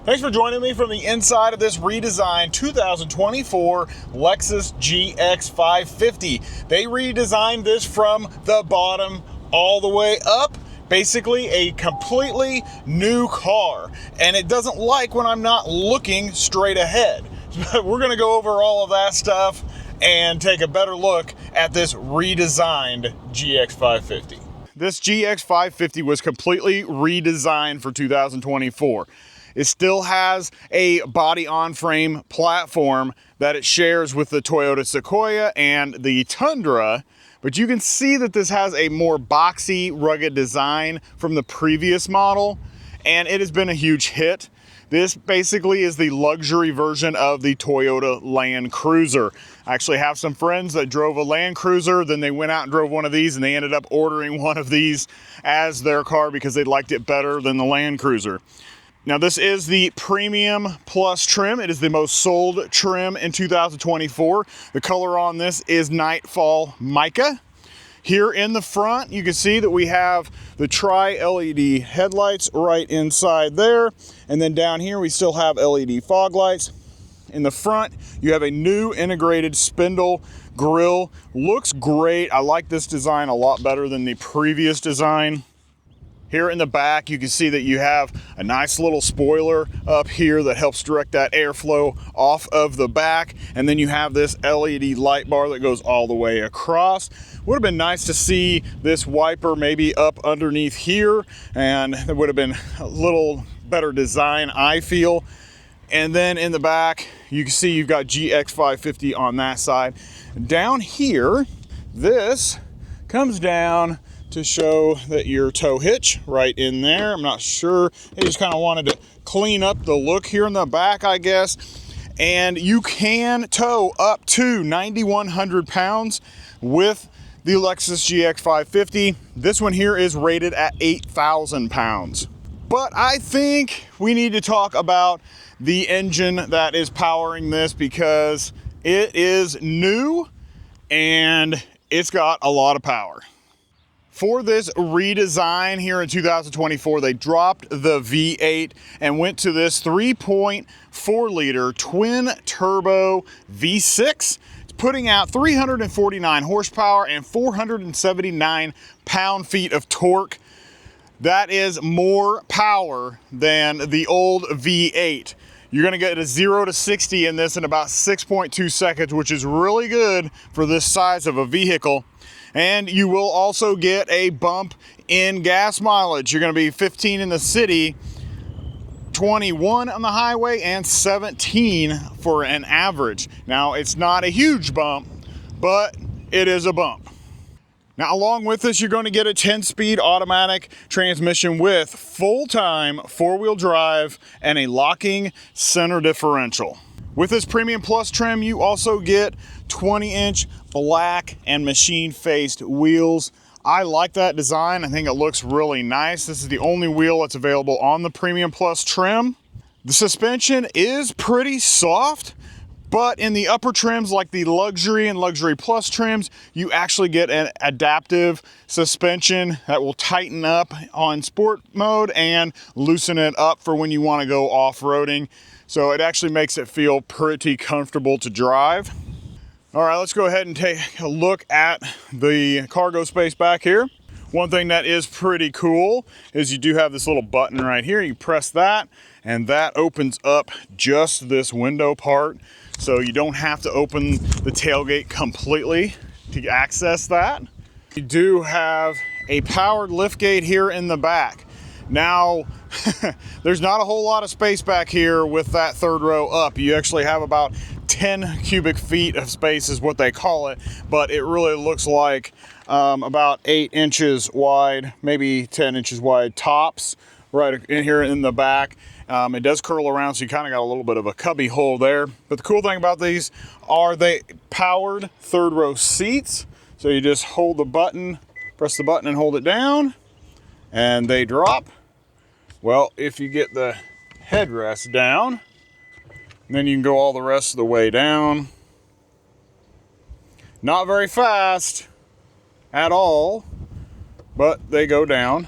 Thanks for joining me from the inside of this redesigned 2024 Lexus GX550. They redesigned this from the bottom all the way up. Basically a completely new car. And it doesn't like when I'm not looking straight ahead. But we're gonna go over all of that stuff and take a better look at this redesigned GX550. This GX550 was completely redesigned for 2024. It still has a body-on-frame platform that it shares with the Toyota Sequoia and the Tundra, but you can see that this has a more boxy, rugged design from the previous model, and it has been a huge hit. This basically is the luxury version of the Toyota Land Cruiser. I actually have some friends that drove a Land Cruiser, then they went out and drove one of these, and they ended up ordering one of these as their car because they liked it better than the Land Cruiser. Now this is the Premium Plus trim. It is the most sold trim in 2024. The color on this is Nightfall Mica. Here in the front, you can see that we have the Tri-LED headlights right inside there. And then down here, we still have LED fog lights. In the front, you have a new integrated spindle grille. Looks great. I like this design a lot better than the previous design. Here in the back, you can see that you have a nice little spoiler up here that helps direct that airflow off of the back. And then you have this LED light bar that goes all the way across. Would have been nice to see this wiper maybe up underneath here, and it would have been a little better design, I feel. And then in the back, you can see you've got GX550 on that side. Down here, this comes down to show that your tow hitch right in there. I'm not sure. I just kind of wanted to clean up the look here in the back, I guess. And you can tow up to 9,100 pounds with the Lexus GX550. This one here is rated at 8,000 pounds. But I think we need to talk about the engine that is powering this because it is new and it's got a lot of power. For this redesign here in 2024, they dropped the V8 and went to this 3.4 liter twin turbo V6. It's putting out 349 horsepower and 479 pound-feet of torque. That is more power than the old V8. You're gonna get a 0 to 60 in this in about 6.2 seconds, which is really good for this size of a vehicle. And you will also get a bump in gas mileage. You're gonna be 15 in the city, 21 on the highway, and 17 for an average. Now, it's not a huge bump, but it is a bump. Now, along with this, you're gonna get a 10-speed automatic transmission with full-time four-wheel drive and a locking center differential. With this Premium Plus trim, you also get 20-inch black and machine-faced wheels. I like that design. I think it looks really nice. This is the only wheel that's available on the Premium Plus trim. The suspension is pretty soft, but in the upper trims like the Luxury and Luxury Plus trims, you actually get an adaptive suspension that will tighten up on sport mode and loosen it up for when you want to go off-roading. So it actually makes it feel pretty comfortable to drive. All right, let's go ahead and take a look at the cargo space back here. One thing that is pretty cool is you do have this little button right here. You press that and that opens up just this window part. So you don't have to open the tailgate completely to access that. You do have a powered liftgate here in the back. Now, there's not a whole lot of space back here with that third row up. You actually have about 10 cubic feet of space is what they call it, but it really looks like about 8 inches wide, maybe 10 inches wide tops right in here in the back. It does curl around, so you kind of got a little bit of a cubby hole there. But the cool thing about these are they powered third row seats. So you just hold the button, press the button and hold it down, and they drop. Well, if you get the headrest down, then you can go all the rest of the way down. Not very fast at all, but they go down.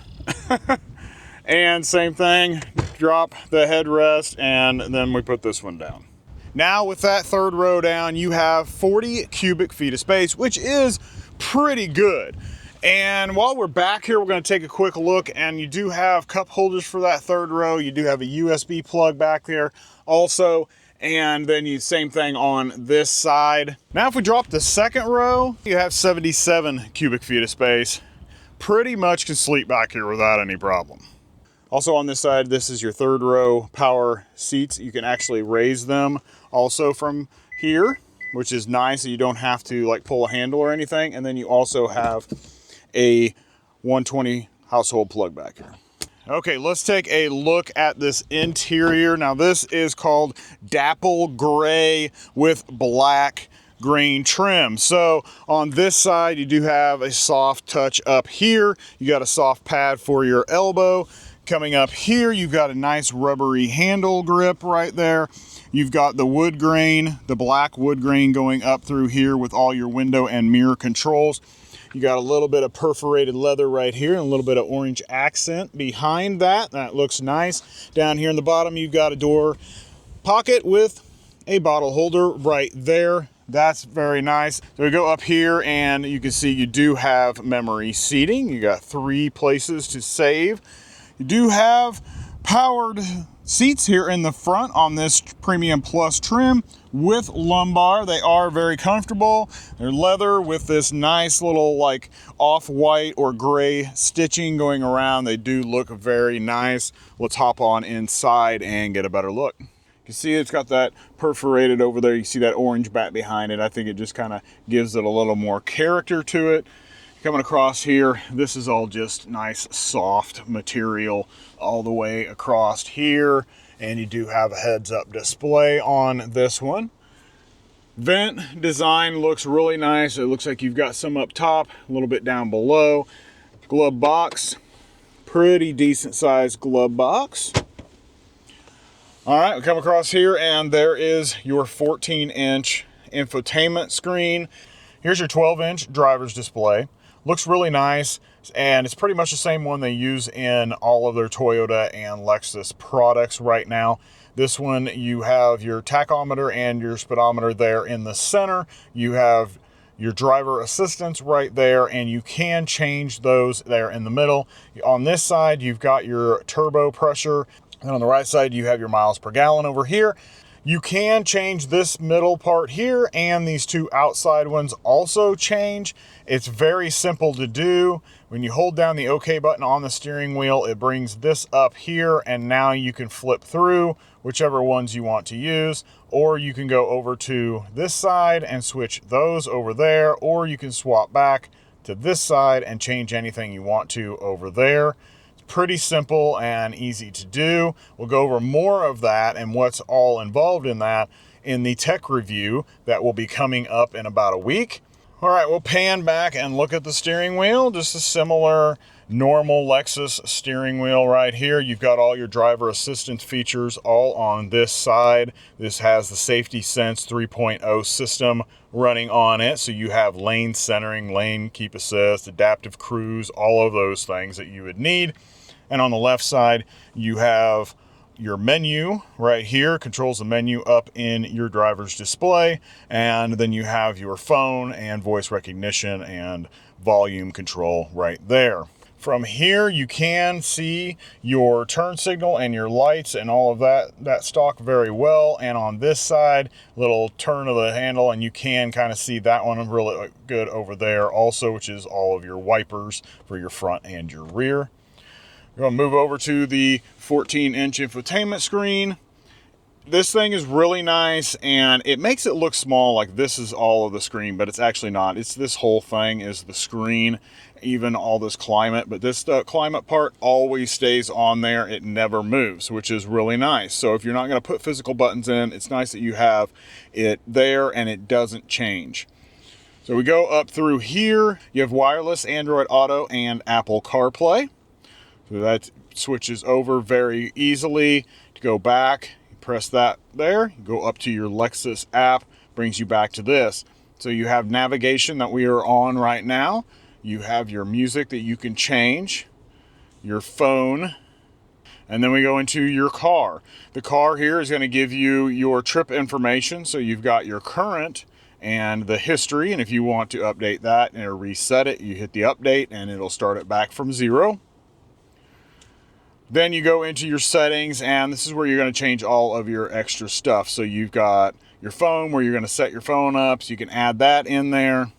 And same thing, drop the headrest, and then we put this one down. Now with that third row down, you have 40 cubic feet of space, which is pretty good. And while we're back here, we're going to take a quick look, and you do have cup holders for that third row. You do have a USB plug back there also, and then you same thing on this side. Now if we drop the second row, you have 77 cubic feet of space. Pretty much can sleep back here without any problem. Also on this side, this is your third row power seats. You can actually raise them also from here, which is nice. So you don't have to like pull a handle or anything. And then you also have a 120 household plug back here. Okay, let's take a look at this interior. Now this is called Dapple Gray with black grain trim. So on this side, you do have a soft touch up here. You got a soft pad for your elbow. Coming up here, you've got a nice rubbery handle grip right there. You've got the wood grain, the black wood grain going up through here with all your window and mirror controls. You got a little bit of perforated leather right here and a little bit of orange accent behind that. That looks nice. Down here in the bottom, you've got a door pocket with a bottle holder right there. That's very nice. So we go up here and you can see you do have memory seating. You got 3 places to save. You do have powered seats here in the front on this Premium Plus trim with lumbar. They are very comfortable. They're leather with this nice little like off-white or gray stitching going around. They do look very nice. Let's hop on inside and get a better look. You can see it's got that perforated over there. You see that orange bat behind it. I think it just kind of gives it a little more character to it. Coming across here, this is all just nice soft material all the way across here, and you do have a heads-up display on this one. Vent design looks really nice. It looks like you've got some up top, a little bit down below. Glove box, pretty decent sized glove box. All right, we come across here and there is your 14-inch infotainment screen. Here's your 12-inch driver's display. Looks really nice, and it's pretty much the same one they use in all of their Toyota and Lexus products right now. This one, you have your tachometer and your speedometer there in the center. You have your driver assistance right there, and you can change those there in the middle. On this side, you've got your turbo pressure, and on the right side, you have your miles per gallon over here. You can change this middle part here, and these 2 outside ones also change. It's very simple to do. When you hold down the OK button on the steering wheel, it brings this up here, and now you can flip through whichever ones you want to use, or you can go over to this side and switch those over there, or you can swap back to this side and change anything you want to over there. Pretty simple and easy to do. We'll go over more of that and what's all involved in that in the tech review that will be coming up in about a week. All right, we'll pan back and look at the steering wheel. Just a similar normal Lexus steering wheel right here. You've got all your driver assistance features all on this side. This has the Safety Sense 3.0 system running on it. So you have lane centering, lane keep assist, adaptive cruise, all of those things that you would need. And on the left side, you have your menu right here, controls the menu up in your driver's display. And then you have your phone and voice recognition and volume control right there. From here, you can see your turn signal and your lights and all of that stock very well. And on this side, little turn of the handle, and you can kind of see that one really good over there also, which is all of your wipers for your front and your rear. We're going to move over to the 14-inch infotainment screen. This thing is really nice, and it makes it look small, like this is all of the screen, but it's actually not. It's this whole thing is the screen, even all this climate, but this climate part always stays on there. It never moves, which is really nice. So if you're not going to put physical buttons in, it's nice that you have it there and it doesn't change. So we go up through here. You have wireless Android Auto and Apple CarPlay. So that switches over very easily. To go back, you press that there, you go up to your Lexus app, brings you back to this. So you have navigation that we are on right now. You have your music that you can change, your phone, And then we go into your car. The car here is going to give you your trip information. So you've got your current and the history. And if you want to update that or reset it, you hit the update and it'll start it back from 0. Then you go into your settings, and this is where you're going to change all of your extra stuff. So you've got your phone where you're going to set your phone up, so you can add that in there.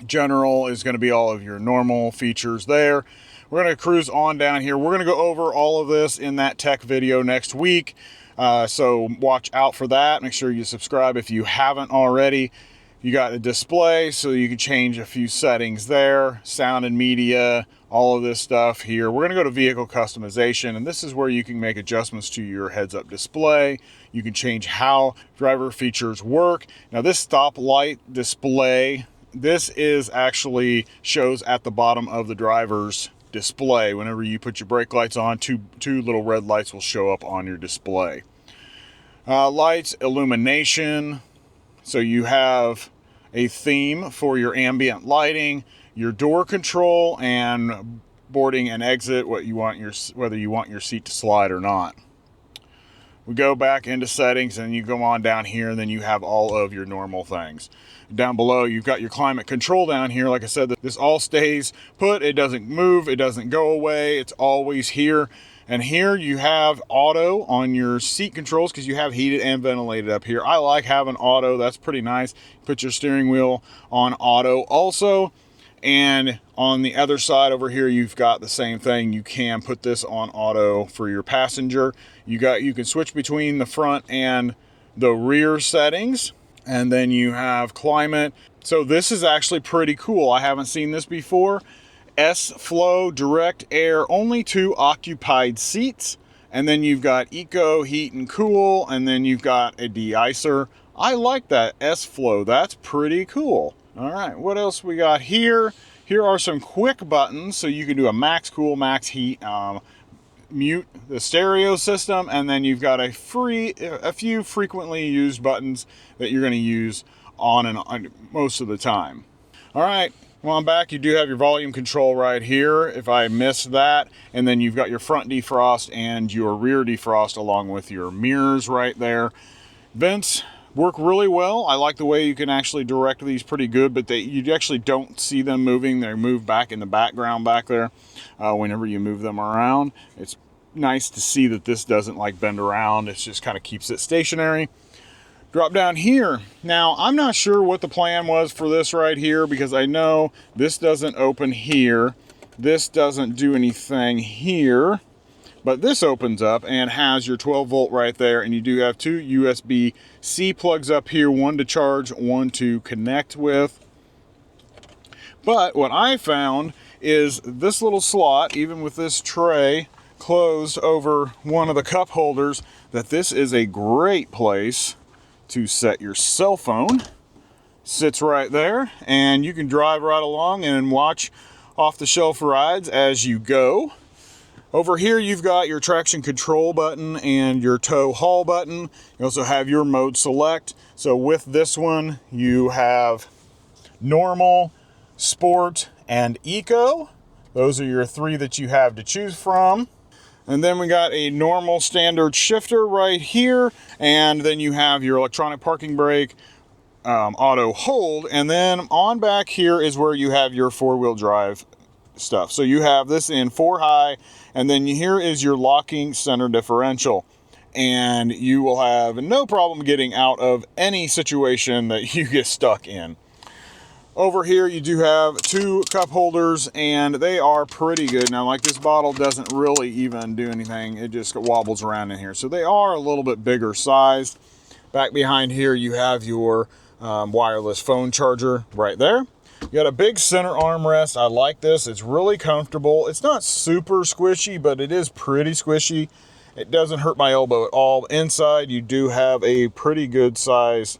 General is going to be all of your normal features there. We're going to cruise on down here. We're going to go over all of this in that tech video next week. So watch out for that. Make sure you subscribe if you haven't already. You got a display, so you can change a few settings there. Sound and media, all of this stuff here. We're going to go to vehicle customization, and this is where you can make adjustments to your heads-up display. You can change how driver features work. Now this stoplight display, this is actually shows at the bottom of the driver's display. Whenever you put your brake lights on, two little red lights will show up on your display. Lights, illumination. So you have a theme for your ambient lighting, your door control, and boarding and exit, whether you want your seat to slide or not. We go back into settings, and you go on down here, and then you have all of your normal things. Down below, you've got your climate control down here. Like I said, this all stays put. It doesn't move. It doesn't go away. It's always here. And here you have auto on your seat controls because you have heated and ventilated up here. I like having auto. That's pretty nice. Put your steering wheel on auto also. And on the other side over here, you've got the same thing. You can put this on auto for your passenger. You can switch between the front and the rear settings. And then you have climate. So this is actually pretty cool. I haven't seen this before. S-Flow, direct air, only 2 occupied seats. And then you've got eco, heat and cool. And then you've got a de-icer. I like that S-Flow. That's pretty cool. All right, what else we got here? Here are some quick buttons. So you can do a max cool, max heat, mute the stereo system, and then you've got a few frequently used buttons that you're going to use on most of the time. All right, well, I'm back. You do have your volume control right here if I missed that, and then you've got your front defrost and your rear defrost along with your mirrors right there. Vents work really well. I like the way you can actually direct these pretty good, but you actually don't see them moving. They move back in the background back there whenever you move them around. It's nice to see that this doesn't like bend around. It just kind of keeps it stationary. Drop down here. Now, I'm not sure what the plan was for this right here because I know this doesn't open here. This doesn't do anything here. But this opens up and has your 12 volt right there, and you do have 2 USB-C plugs up here, one to charge, one to connect with. But what I found is this little slot, even with this tray closed over one of the cup holders, that this is a great place to set your cell phone. Sits right there, and you can drive right along and watch off-the-shelf rides as you go. Over here, you've got your traction control button and your tow haul button. You also have your mode select. So with this one, you have normal, sport, and eco. Those are your 3 that you have to choose from. And then we got a normal standard shifter right here. And then you have your electronic parking brake, auto hold. And then on back here is where you have your 4-wheel drive stuff. So you have this in 4 high, and then here is your locking center differential, and you will have no problem getting out of any situation that you get stuck in. Over here you do have 2 cup holders, and they are pretty good. Now, like, this bottle doesn't really even do anything. It just wobbles around in here. So they are a little bit bigger sized. Back behind here you have your wireless phone charger right there. You got a big center armrest. I like this. It's really comfortable. It's not super squishy, but it is pretty squishy. It doesn't hurt my elbow at all. Inside, you do have a pretty good size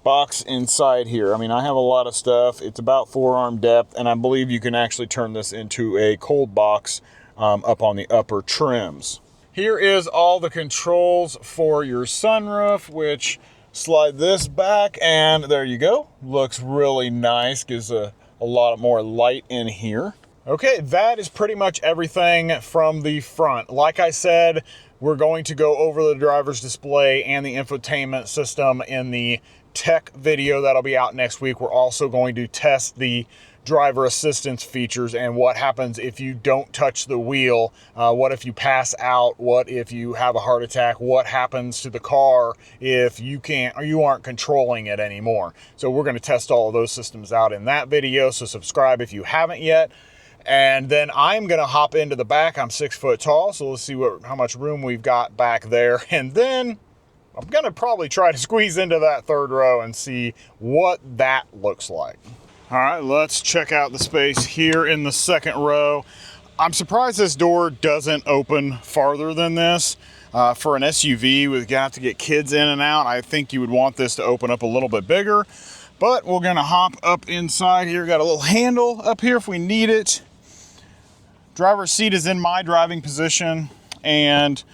box inside here. I mean, I have a lot of stuff. It's about forearm depth, and I believe you can actually turn this into a cold box up on the upper trims. Here is all the controls for your sunroof, which slide this back, and there you go. Looks really nice. Gives a lot more light in here. Okay, that is pretty much everything from the front. Like I said, we're going to go over the driver's display and the infotainment system in the tech video that'll be out next week. We're also going to test the driver assistance features and what happens if you don't touch the wheel. What if you pass out? What if you have a heart attack? What happens to the car if you can't or you aren't controlling it anymore? So we're going to test all of those systems out in that video. So subscribe if you haven't yet. And then I'm going to hop into the back. I'm 6 foot tall, so let's see how much room we've got back there. And then I'm going to probably try to squeeze into that third row and see what that looks like. All right, let's check out the space here in the second row. I'm surprised this door doesn't open farther than this. For an SUV, we're gonna have to get kids in and out. I think you would want this to open up a little bit bigger, but we're gonna hop up inside here. Got a little handle up here if we need it. Driver's seat is in my driving position, and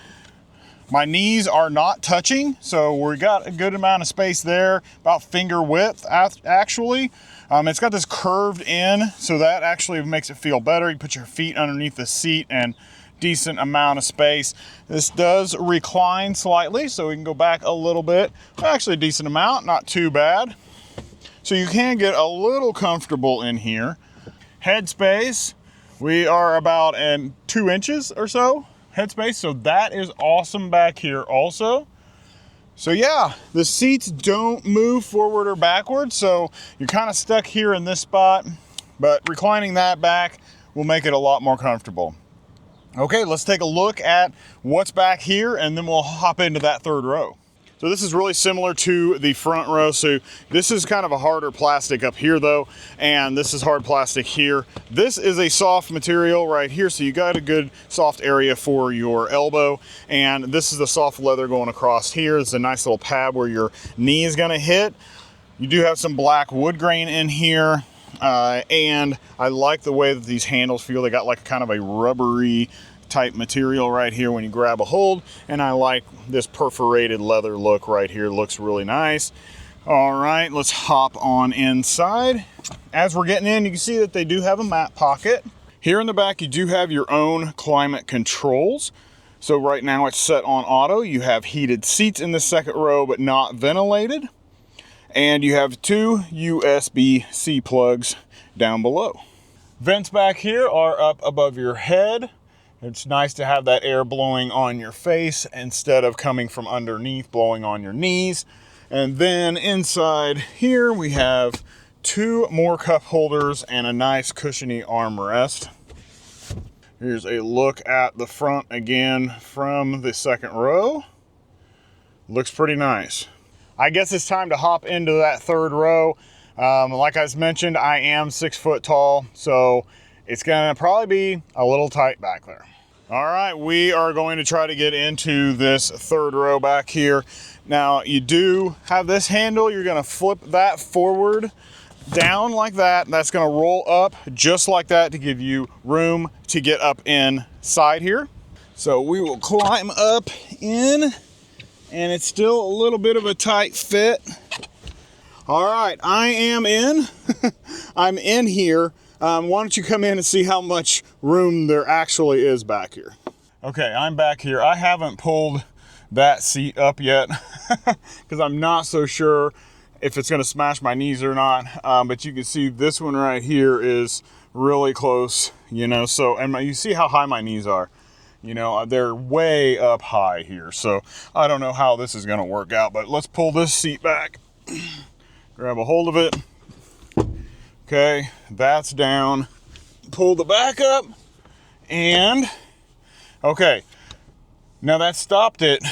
my knees are not touching, so we got a good amount of space there, about finger width actually. It's got this curved in, so that actually makes it feel better. You put your feet underneath the seat and decent amount of space. This does recline slightly, so we can go back a little bit. Actually a decent amount, not too bad. So you can get a little comfortable in here. Headspace, we are about 2 inches or so headspace, so that is awesome back here also. So yeah, the seats don't move forward or backwards, so you're kind of stuck here in this spot, but reclining that back will make it a lot more comfortable. Okay, let's take a look at what's back here, and then we'll hop into that third row. So this is really similar to the front row. So this is kind of a harder plastic up here though, and this is hard plastic here. This is a soft material right here, so you got a good soft area for your elbow, and this is the soft leather going across here. It's a nice little pad where your knee is gonna hit. You do have some black wood grain in here, and I like the way that these handles feel. They got like kind of a rubbery type material right here when you grab a hold, and I like this perforated leather look right here. Looks really nice. All right, let's hop on inside. As we're getting in, you can see that they do have a mat pocket. Here in the back, you do have your own climate controls. So right now it's set on auto. You have heated seats in the second row, but not ventilated. And you have 2 USB-C plugs down below. Vents back here are up above your head. It's nice to have that air blowing on your face instead of coming from underneath, blowing on your knees. And then inside here, we have 2 more cup holders and a nice cushiony armrest. Here's a look at the front again from the second row. Looks pretty nice. I guess it's time to hop into that third row. Like I mentioned, I am 6 foot tall, so it's gonna probably be a little tight back there. All right, we are going to try to get into this third row back here. Now, you do have this handle. You're gonna flip that forward, down like that. That's gonna roll up just like that to give you room to get up inside here. So we will climb up in, and it's still a little bit of a tight fit. All right, I am in. I'm in here. Why don't you come in and see how much room there actually is back here. Okay, I'm back here. I haven't pulled that seat up yet because I'm not so sure if it's gonna smash my knees or not. But you can see this one right here is really close, you know, so, and you see how high my knees are. You know, they're way up high here. So I don't know how this is gonna work out, but let's pull this seat back. Grab a hold of it. Okay, that's down. Pull the back up, and okay, now that stopped it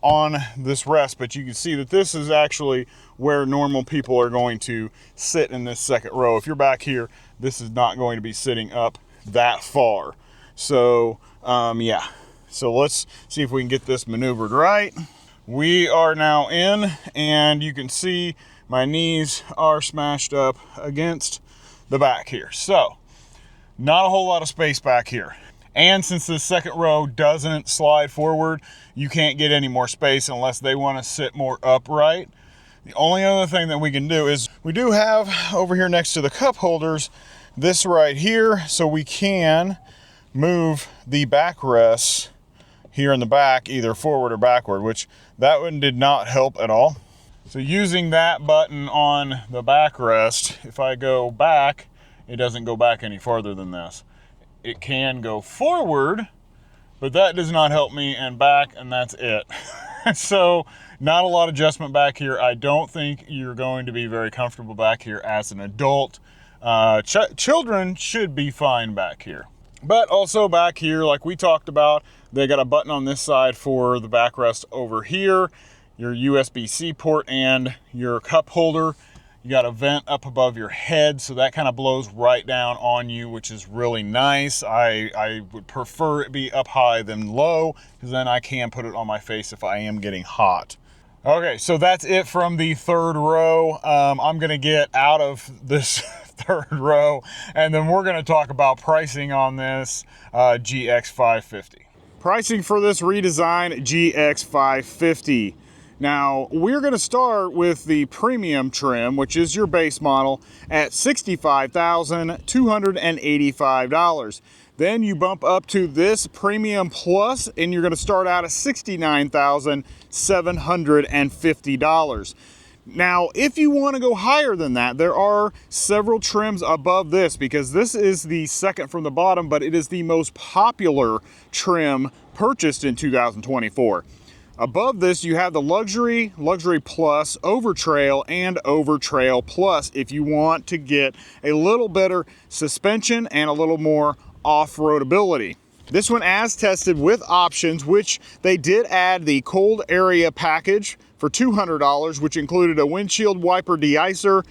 on this rest, but you can see that this is actually where normal people are going to sit in this second row. If you're back here, this is not going to be sitting up that far. So, yeah. So let's see if we can get this maneuvered right. We are now in, and you can see my knees are smashed up against the back here. So not a whole lot of space back here. And since the second row doesn't slide forward, you can't get any more space unless they want to sit more upright. The only other thing that we can do is we do have over here next to the cup holders, this right here so we can move the backrests here in the back either forward or backward, which that one did not help at all. So using that button on the backrest, if I go back, it doesn't go back any farther than this. It can go forward, but that does not help me, and back, and that's it. So not a lot of adjustment back here. I don't think you're going to be very comfortable back here as an adult. Children should be fine back here. But also back here, like we talked about, they got a button on this side for the backrest over here, your USB-C port and your cup holder. You got a vent up above your head, so that kind of blows right down on you, which is really nice. I would prefer it be up high than low, because then I can put it on my face if I am getting hot. Okay, so that's it from the third row. I'm gonna get out of this third row, and then we're gonna talk about pricing on this GX550. Pricing for this redesigned GX550. Now, we're gonna start with the premium trim, which is your base model, at $65,285. Then you bump up to this Premium Plus, and you're gonna start out at $69,750. Now, if you wanna go higher than that, there are several trims above this, because this is the second from the bottom, but it is the most popular trim purchased in 2024. Above this, you have the Luxury, Luxury Plus, Overtrail, and Overtrail Plus if you want to get a little better suspension and a little more off-roadability. This one as tested with options, which they did add the cold area package for $200, which included a windshield wiper de-icer,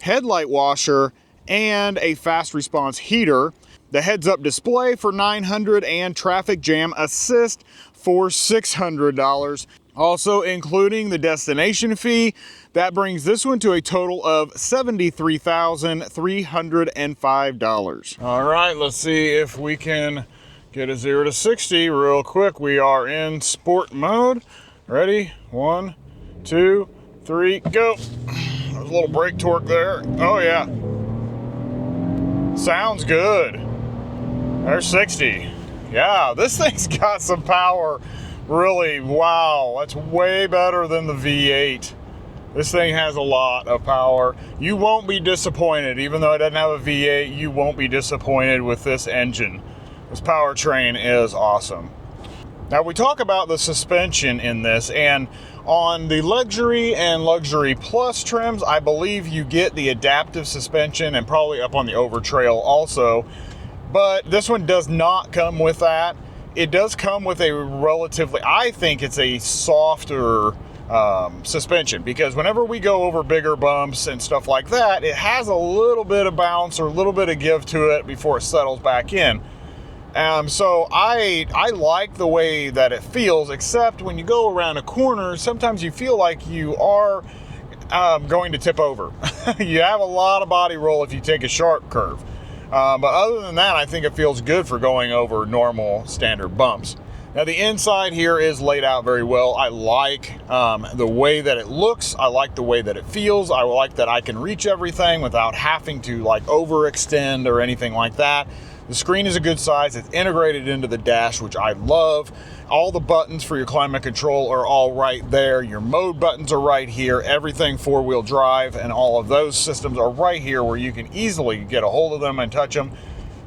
headlight washer, and a fast response heater. The heads-up display for $900 and traffic jam assist for $600. Also including the destination fee, that brings this one to a total of $73,305. All right, let's see if we can get a 0 to 60 real quick. We are in sport mode. Ready? 1, 2, 3, go. There's a little brake torque there. Oh yeah. Sounds good. There's 60. Yeah, this thing's got some power. Really, wow, that's way better than the V8. This thing has a lot of power. You won't be disappointed. Even though it doesn't have a V8, you won't be disappointed with this engine. This powertrain is awesome. Now we talk about the suspension in this, and on the Luxury and Luxury Plus trims, I believe you get the adaptive suspension, and probably up on the Overtrail also. But this one does not come with that. It does come with a relatively, I think it's a softer suspension, because whenever we go over bigger bumps and stuff like that, it has a little bit of bounce or a little bit of give to it before it settles back in. So I like the way that it feels, except when you go around a corner, sometimes you feel like you are going to tip over. You have a lot of body roll if you take a sharp curve. But other than that, I think it feels good for going over normal standard bumps. Now the inside here is laid out very well. I like the way that it looks. I like the way that it feels. I like that I can reach everything without having to like overextend or anything like that. The screen is a good size. It's integrated into the dash, which I love. All the buttons for your climate control are all right there. Your mode buttons are right here. Everything four-wheel drive and all of those systems are right here where you can easily get a hold of them and touch them.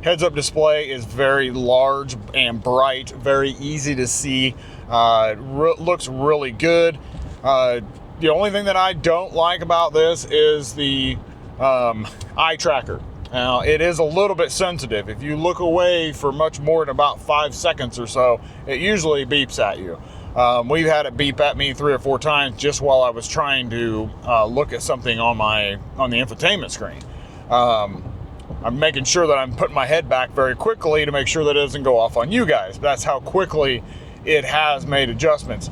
Heads-up display is very large and bright, very easy to see. Looks really good. The only thing that I don't like about this is the eye tracker. Now, it is a little bit sensitive. If you look away for much more than about 5 seconds or so, it usually beeps at you. We've had it beep at me 3 or 4 times just while I was trying to look at something on the infotainment screen. I'm making sure that I'm putting my head back very quickly to make sure that it doesn't go off on you guys. That's how quickly it has made adjustments.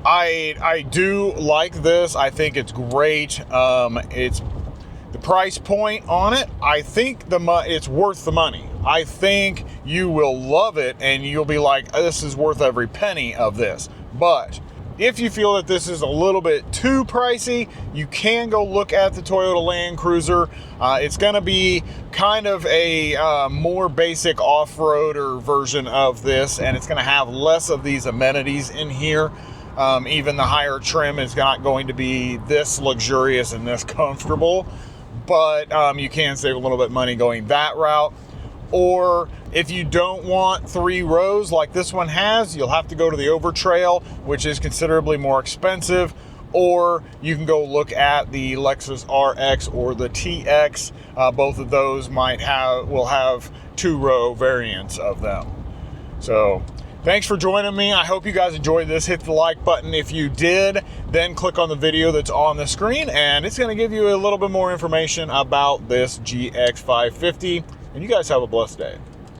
I do like this. I think it's great. It's the price point on it, I think it's worth the money. I think you will love it and you'll be like, this is worth every penny of this. But If you feel that this is a little bit too pricey, you can go look at the Toyota Land Cruiser. It's going to be kind of a more basic off-roader version of this, and it's going to have less of these amenities in here. Even the higher trim is not going to be this luxurious and this comfortable, but you can save a little bit of money going that route. Or if you don't want 3 rows like this one has, you'll have to go to the Overtrail, which is considerably more expensive. Or you can go look at the Lexus RX or the TX. Both of those will have 2-row variants of them. So thanks for joining me. I hope you guys enjoyed this. Hit the like button if you did. Then click on the video that's on the screen, and it's going to give you a little bit more information about this GX550. And you guys have a blessed day.